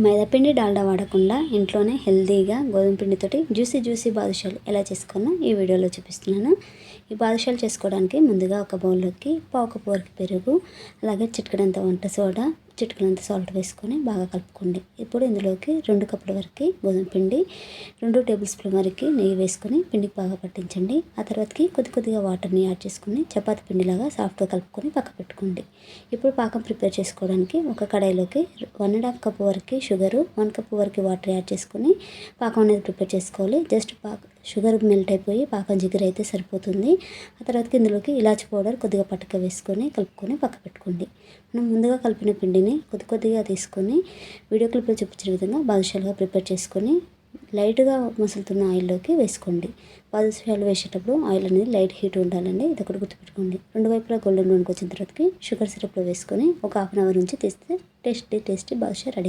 మైదాపిండి డాల్డా వాడకుండా ఇంట్లోనే హెల్తీగా గోధుమ పిండితోటి జ్యూసీ బాదుషాలు ఎలా చేసుకోవాలో ఈ వీడియోలో చూపిస్తున్నాను. ఈ బాదుషాలు చేసుకోవడానికి ముందుగా ఒక బౌల్లోకి పావు కప్పు వరకు పెరుగు, అలాగే చిటికెడంత వంట సోడా, చిటికెడంత సాల్ట్ వేసుకొని బాగా కలుపుకోండి. ఇప్పుడు ఇందులోకి 2 కప్పుల వరకు గోధుమ పిండి, 2 టేబుల్ స్పూన్ వరకు నెయ్యి వేసుకొని పిండికి బాగా పట్టించండి. ఆ తర్వాతకి కొద్దిగా వాటర్ని యాడ్ చేసుకొని చపాతీ పిండిలాగా సాఫ్ట్గా కలుపుకొని పక్క పెట్టుకోండి. ఇప్పుడు పాకం ప్రిపేర్ చేసుకోవడానికి ఒక కడాయిలోకి 1½ కప్పు వరకు షుగరు, 1 కప్పు వరకు వాటర్ యాడ్ చేసుకొని పాకం అనేది ప్రిపేర్ చేసుకోవాలి. జస్ట్ షుగర్ మెల్ట్ అయిపోయి పాకం జిగురు అయితే సరిపోతుంది. ఆ తర్వాతకి ఇందులోకి ఇలాచి పౌడర్ కొద్దిగా పట్టుక వేసుకొని కలుపుకొని పక్క పెట్టుకోండి. మనం ముందుగా కలిపిన పిండిని కొద్దిగా తీసుకొని వీడియో క్లిప్లో చూపించిన విధంగా బాదుషాలుగా ప్రిపేర్ చేసుకొని లైట్గా మసులుతున్న ఆయిల్లోకి వేసుకోండి. బాదుషాలు వేసేటప్పుడు ఆయిల్ అనేది లైట్ హీట్ ఉండాలండి, ఇది ఒకటి గుర్తుపెట్టుకోండి. 2 వైపులా గోల్డెన్ బ్రౌన్కి వచ్చిన తర్వాతకి షుగర్ సిరప్లో వేసుకొని ఒక హాఫ్ అన్ అవర్ నుంచి తీస్తే టేస్టీ బాదుషా రెడీ.